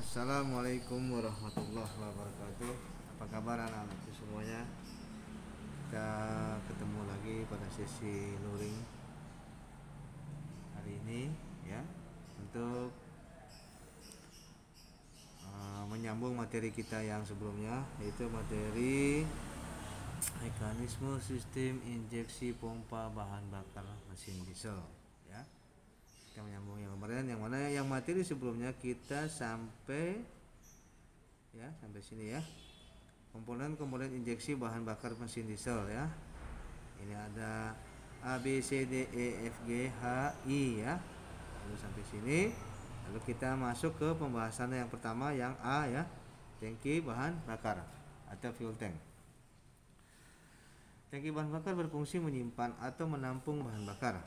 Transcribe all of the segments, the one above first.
Assalamualaikum warahmatullahi wabarakatuh. Apa kabar anak-anakku semuanya? Kita ketemu lagi pada sesi luring hari ini ya, untuk menyambung materi kita yang sebelumnya, yaitu materi mekanisme sistem injeksi pompa bahan bakar mesin diesel ya. Kita menyambung yang kemarin, yang mana yang materi sebelumnya kita sampai sini ya, komponen-komponen injeksi bahan bakar mesin diesel ya. Ini ada A B C D E F G H I ya. Lalu sampai sini, lalu kita masuk ke pembahasan yang pertama, yang A ya, tangki bahan bakar atau fuel tank. Tangki bahan bakar berfungsi menyimpan atau menampung bahan bakar.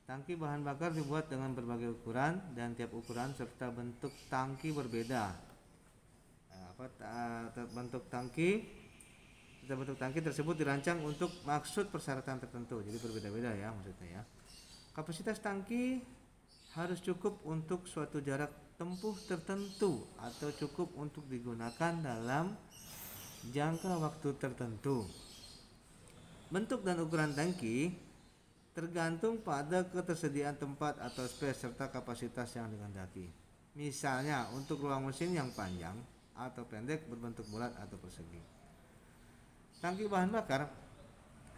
Tangki bahan bakar dibuat dengan berbagai ukuran, dan tiap ukuran serta bentuk tangki berbeda. Bentuk tangki tersebut dirancang untuk maksud persyaratan tertentu, jadi berbeda-beda ya maksudnya ya. Kapasitas tangki harus cukup untuk suatu jarak tempuh tertentu atau cukup untuk digunakan dalam jangka waktu tertentu. Bentuk dan ukuran tangki tergantung pada ketersediaan tempat atau space serta kapasitas yang dikehendaki. Misalnya untuk ruang mesin yang panjang atau pendek, berbentuk bulat atau persegi. Tangki bahan bakar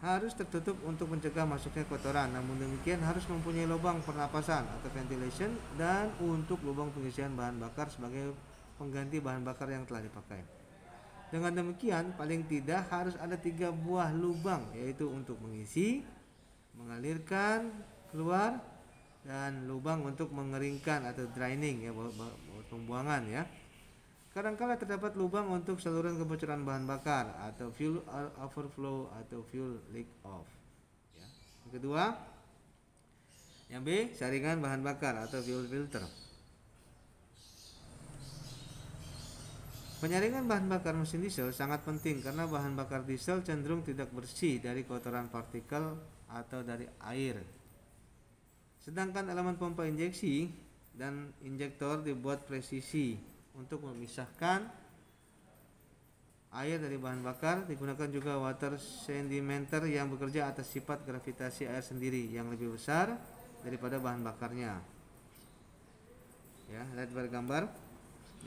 harus tertutup untuk mencegah masuknya kotoran, namun demikian harus mempunyai lubang pernapasan atau ventilation, dan untuk lubang pengisian bahan bakar sebagai pengganti bahan bakar yang telah dipakai. Dengan demikian, paling tidak harus ada 3 buah lubang, yaitu untuk mengisi, mengalirkan keluar, dan lubang untuk mengeringkan atau draining ya, pembuangan ya. Kadang-kala terdapat lubang untuk saluran kebocoran bahan bakar atau fuel overflow atau fuel leak off ya. Yang kedua, yang B, saringan bahan bakar atau fuel filter. Penyaringan bahan bakar mesin diesel sangat penting karena bahan bakar diesel cenderung tidak bersih dari kotoran partikel atau dari air. Sedangkan elemen pompa injeksi dan injektor dibuat presisi untuk memisahkan air dari bahan bakar. Digunakan juga water sedimenter yang bekerja atas sifat gravitasi air sendiri yang lebih besar daripada bahan bakarnya. Ya, lihat pada gambar.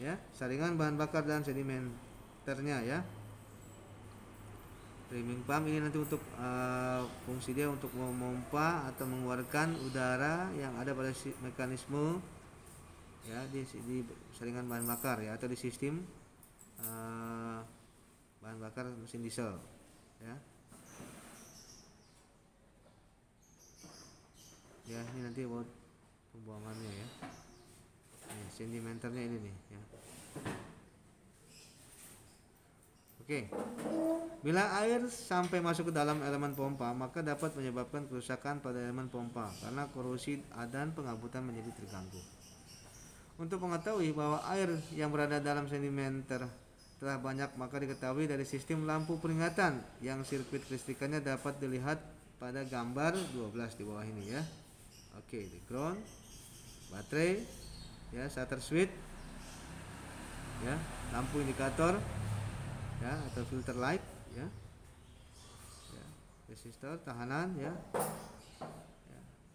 Ya, saringan bahan bakar dan sedimenternya ya. Priming pump ini nanti untuk fungsi dia untuk memompa atau mengeluarkan udara yang ada pada mekanisme ya di saringan bahan bakar ya, atau di sistem bahan bakar mesin diesel ya. Ya, ini nanti buat pembuangannya ya. Ini sedimenternya ini nih ya. Oke. Bila air sampai masuk ke dalam elemen pompa, maka dapat menyebabkan kerusakan pada elemen pompa karena korosi dan pengabutan menjadi terganggu. Untuk mengetahui bahwa air yang berada dalam sedimenter telah banyak, maka diketahui dari sistem lampu peringatan yang sirkuit kelistrikannya dapat dilihat pada gambar 12 di bawah ini ya. Oke, di ground, baterai ya, starter switch ya, lampu indikator ya atau filter light ya, resistor tahanan ya,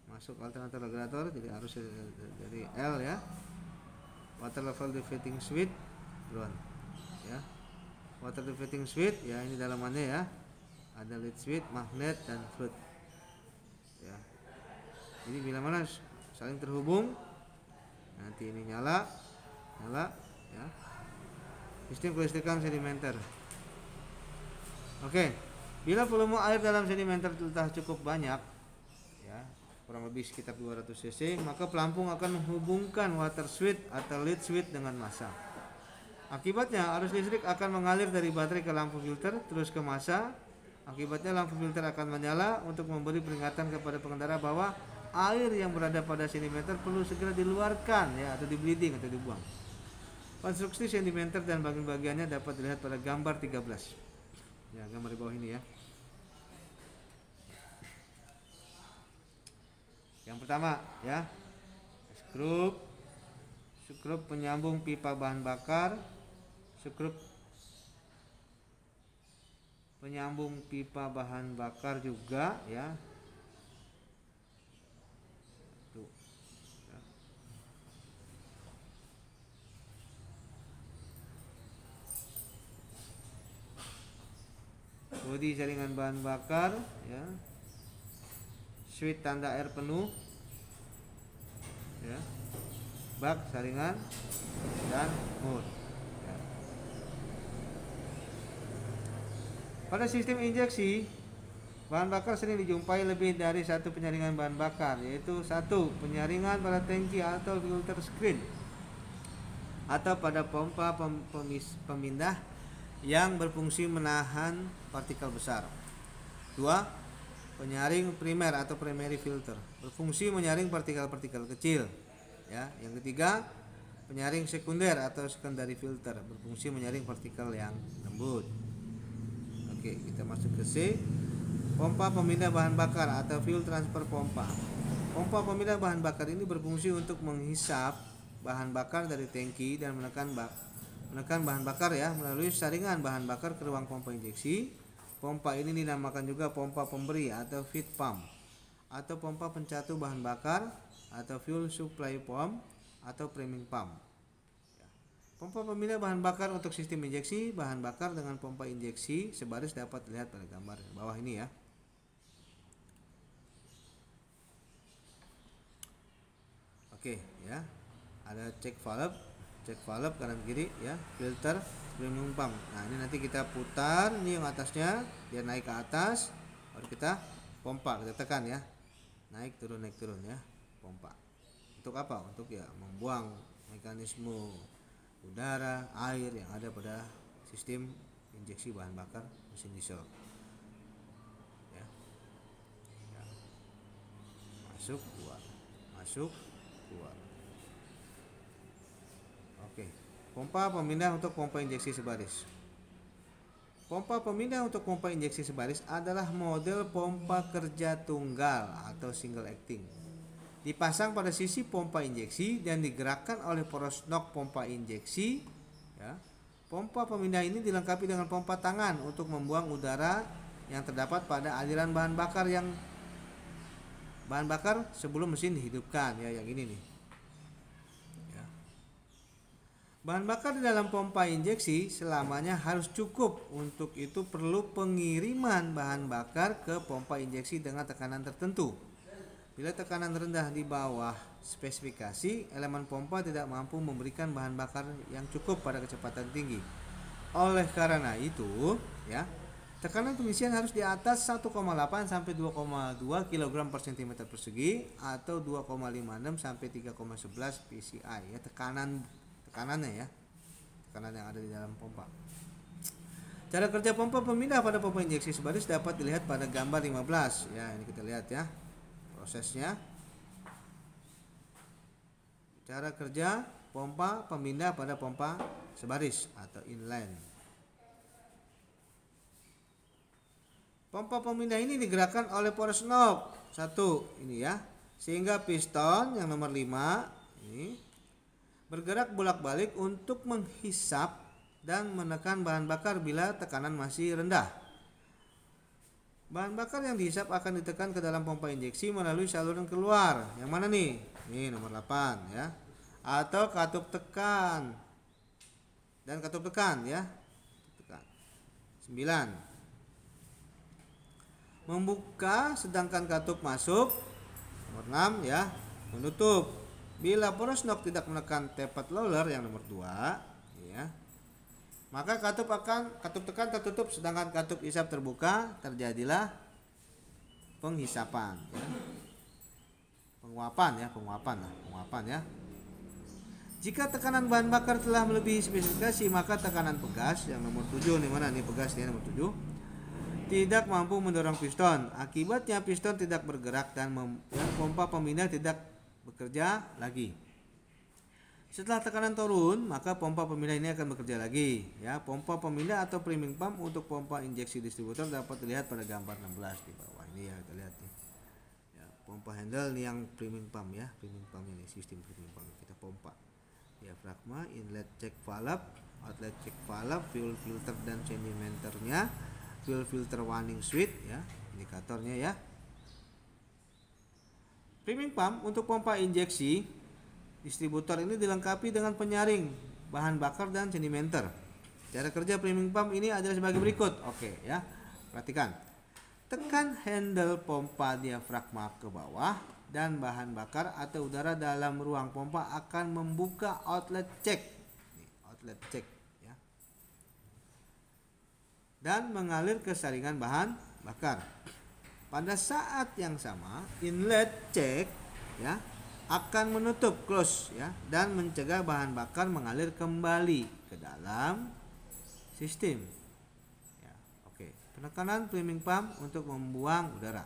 masuk alternator regulator, jadi arus dari L ya, water level differentiating switch ground ya, water differentiating switch ya, ini dalamannya ya, ada lead switch, magnet, dan flood ya. Jadi bila mana saling terhubung, nanti ini nyala ya. Sistem kelistrikan sedimenter. Oke, bila volume air dalam sedimenter telah cukup banyak ya, kurang lebih sekitar 200 cc, maka pelampung akan menghubungkan water switch atau lead switch dengan massa. Akibatnya arus listrik akan mengalir dari baterai ke lampu filter terus ke massa. Akibatnya lampu filter akan menyala untuk memberi peringatan kepada pengendara bahwa air yang berada pada sedimenter perlu segera diluarkan ya, atau di-bleeding atau dibuang. Konstruksi sedimenter dan bagian-bagiannya dapat dilihat pada gambar 13 ya, gambar di bawah ini ya. Yang pertama ya, group skrup penyambung pipa bahan bakar, skrup penyambung pipa bahan bakar juga ya. Tuh. Ya. Bodi jaringan bahan bakar ya. Switch tanda air penuh ya. Bak saringan dan mode ya. Pada sistem injeksi bahan bakar sering dijumpai lebih dari satu penyaringan bahan bakar, yaitu satu penyaringan pada tangki atau filter screen atau pada pompa pemindah yang berfungsi menahan partikel besar. Dua, penyaring primer atau primary filter berfungsi menyaring partikel-partikel kecil ya. Yang ketiga, penyaring sekunder atau secondary filter berfungsi menyaring partikel yang lembut. Oke, kita masuk ke C. Pompa pemindah bahan bakar atau fuel transfer pompa. Pompa pemindah bahan bakar ini berfungsi untuk menghisap bahan bakar dari tangki dan menekan bahan bakar ya melalui saringan bahan bakar ke ruang pompa injeksi. Pompa ini dinamakan juga pompa pemberi atau feed pump, atau pompa pencatu bahan bakar atau fuel supply pump atau priming pump. Pompa pemindah bahan bakar untuk sistem injeksi bahan bakar dengan pompa injeksi sebaris dapat dilihat pada gambar bawah ini ya. Oke ya, ada cek valve kanan kiri ya, filter, premium pump. Nah ini nanti kita putar ini yang atasnya biar naik ke atas, baru kita pompa, kita tekan ya, naik turun ya, pompa. Untuk apa? Untuk ya membuang mekanisme udara, air yang ada pada sistem injeksi bahan bakar mesin diesel ya. Ya. Masuk keluar. Oke, pompa pemindah untuk pompa injeksi sebaris. Pompa pemindah untuk pompa injeksi sebaris adalah model pompa kerja tunggal atau single acting. Dipasang pada sisi pompa injeksi dan digerakkan oleh poros nok pompa injeksi. Ya. Pompa pemindah ini dilengkapi dengan pompa tangan untuk membuang udara yang terdapat pada aliran bahan bakar sebelum mesin dihidupkan ya, yang ini nih. Bahan bakar di dalam pompa injeksi selamanya harus cukup. Untuk itu perlu pengiriman bahan bakar ke pompa injeksi dengan tekanan tertentu. Bila tekanan rendah di bawah spesifikasi, elemen pompa tidak mampu memberikan bahan bakar yang cukup pada kecepatan tinggi. Oleh karena itu, ya, tekanan pengisian harus di atas 1,8 sampai 2,2 kg per cm persegi atau 2,56 sampai 3,11 psi ya, tekanannya ya, tekanan yang ada di dalam pompa. Cara kerja pompa pemindah pada pompa injeksi sebaris dapat dilihat pada gambar 15 ya. Ini kita lihat ya prosesnya. Cara kerja pompa pemindah pada pompa sebaris atau inline. Pompa pemindah ini digerakkan oleh poros knob satu ini ya, sehingga piston yang nomor 5 ini bergerak bolak-balik untuk menghisap dan menekan bahan bakar bila tekanan masih rendah. Bahan bakar yang dihisap akan ditekan ke dalam pompa injeksi melalui saluran keluar. Yang mana nih? Ini nomor 8 ya. Atau katup tekan. Dan katup tekan ya. Tekan. 9. Membuka sedangkan katup masuk. Nomor 6 ya. Menutup. Bila poros nok tidak menekan tepat roller yang nomor 2 ya, maka katup tekan tertutup sedangkan katup hisap terbuka, terjadilah penghisapan ya. Penguapan ya. Jika tekanan bahan bakar telah melebihi spesifikasi, maka tekanan pegas yang nomor 7 nih, mana nih pegas nih nomor 7, tidak mampu mendorong piston. Akibatnya piston tidak bergerak dan pompa pemindah tidak bekerja lagi. Setelah tekanan turun, maka pompa pemindah ini akan bekerja lagi ya. Pompa pemindah atau priming pump untuk pompa injeksi distributor dapat dilihat pada gambar 16 di bawah ini ya, kita lihat nih. Ya, pompa handle nih yang priming pump ya, priming pump ini sistem priming pump kita pompa. diafragma, inlet check valve, outlet check valve, fuel filter dan sedimenternya, fuel filter warning switch ya, indikatornya ya. Priming pump untuk pompa injeksi distributor ini dilengkapi dengan penyaring bahan bakar dan sedimenter. Cara kerja priming pump ini adalah sebagai berikut. Oke ya, perhatikan. Tekan handle pompa diafragma ke bawah dan bahan bakar atau udara dalam ruang pompa akan membuka outlet check. Outlet check ya. Dan mengalir ke saringan bahan bakar. Pada saat yang sama, inlet check ya akan menutup close ya dan mencegah bahan bakar mengalir kembali ke dalam sistem. Ya, oke. Penekanan priming pump untuk membuang udara.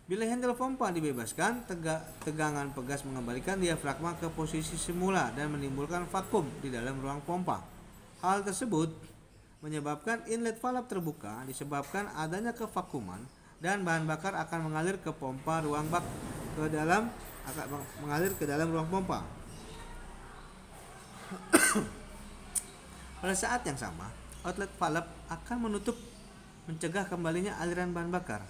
Bila handle pompa dibebaskan, tegangan pegas mengembalikan diafragma ke posisi semula dan menimbulkan vakum di dalam ruang pompa. Hal tersebut menyebabkan inlet valve terbuka disebabkan adanya kevakuman dan bahan bakar akan mengalir ke pompa ruang bak ke dalam akan mengalir ke dalam ruang pompa. Pada saat yang sama, outlet valve akan menutup mencegah kembalinya aliran bahan bakar.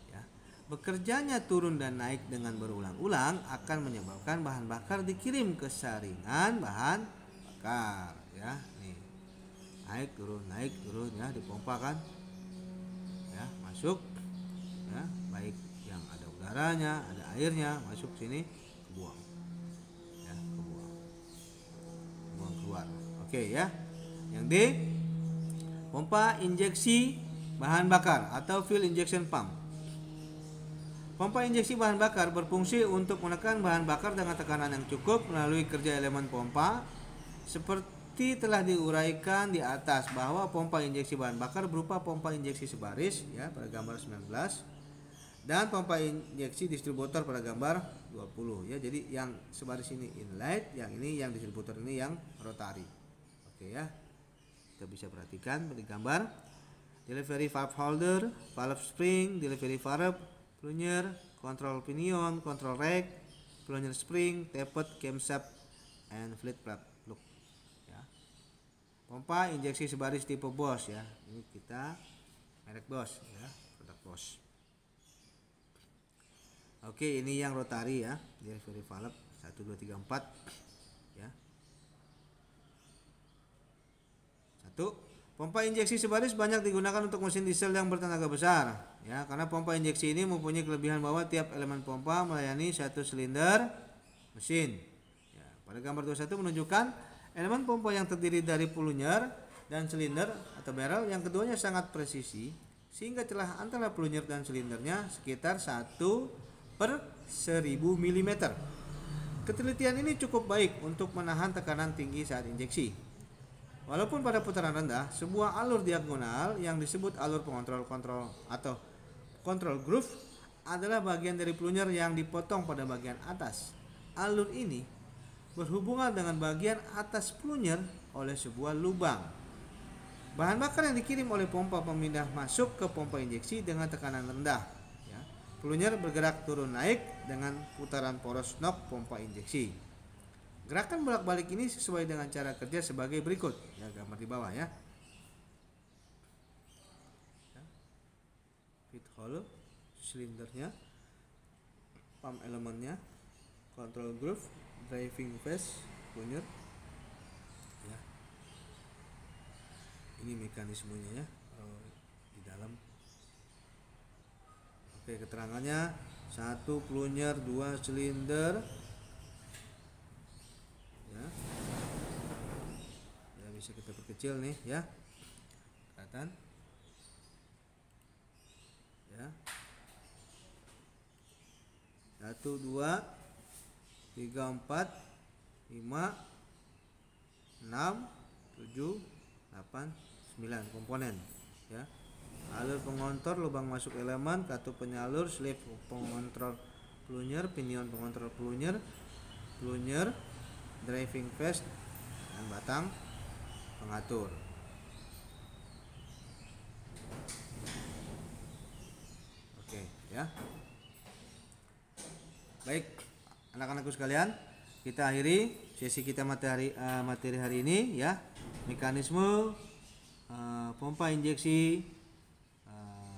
Ya. Bekerjanya turun dan naik dengan berulang-ulang akan menyebabkan bahan bakar dikirim ke saringan bahan bakar. Ya, nih. Naik turun ya, dipompa kan. Ya, masuk. Ya, baik yang ada udaranya, ada airnya masuk sini, kebuang. Ya, kebuang. Buang keluar. Oke ya. Yang D, pompa injeksi bahan bakar atau fuel injection pump. Pompa injeksi bahan bakar berfungsi untuk menekan bahan bakar dengan tekanan yang cukup melalui kerja elemen pompa. Seperti telah diuraikan di atas bahwa pompa injeksi bahan bakar berupa pompa injeksi sebaris ya pada gambar 19 dan pompa injeksi distributor pada gambar 20 ya. Jadi yang sebaris ini inlet, yang ini yang distributor ini yang rotari. Oke ya. Kita bisa perhatikan pada gambar delivery valve holder, valve spring, delivery valve, plunger, control pinion, control rack, plunger spring, tapered camshaft, and fleet plug. Ya. Pompa injeksi sebaris tipe Bosch ya. Ini kita merek Bosch ya, produk Bosch. Oke, ini yang rotari ya, delivery valve 1 2 3 4 ya. 1. Pompa injeksi sebaris banyak digunakan untuk mesin diesel yang bertenaga besar ya, karena pompa injeksi ini mempunyai kelebihan bahwa tiap elemen pompa melayani satu silinder mesin ya. Pada gambar 21 menunjukkan elemen pompa yang terdiri dari plunger dan silinder atau barrel yang keduanya sangat presisi sehingga celah antara plunger dan silindernya sekitar 1/1000 mm. Ketelitian ini cukup baik untuk menahan tekanan tinggi saat injeksi. Walaupun pada putaran rendah, sebuah alur diagonal yang disebut alur pengontrol atau control groove adalah bagian dari plunger yang dipotong pada bagian atas. Alur ini berhubungan dengan bagian atas plunger oleh sebuah lubang. Bahan bakar yang dikirim oleh pompa pemindah masuk ke pompa injeksi dengan tekanan rendah. Ya. Plunger bergerak turun naik dengan putaran poros knob pompa injeksi. Gerakan bolak-balik ini sesuai dengan cara kerja sebagai berikut. Ya, gambar di bawah ya. Feed hole, silindernya, pump elemennya, control groove, driving phase, plunger. Ya. Ini mekanismenya ya, di dalam. Oke, keterangannya 1 plunger, 2 silinder. Ya, bisa kita perkecil nih ya, kelihatan ya. 1 2 3 4 5 6 7 8 9 komponen ya. Alur pengontrol, lubang masuk elemen, katup penyalur, slip pengontrol plunger, pinion pengontrol plunger, driving phase, dan batang pengatur. Oke ya. Baik anak-anakku sekalian, kita akhiri sesi kita materi hari ini ya, mekanisme pompa injeksi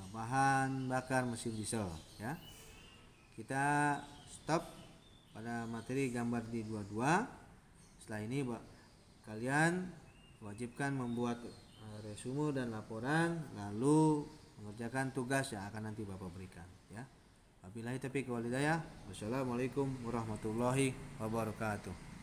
bahan bakar mesin diesel ya. Kita stop pada materi gambar di 22. Setelah ini kalian wajibkan membuat resume dan laporan, lalu mengerjakan tugas yang akan nanti Bapak berikan ya. Wabillahi taufiq wal hidayah. Wassalamualaikum warahmatullahi wabarakatuh.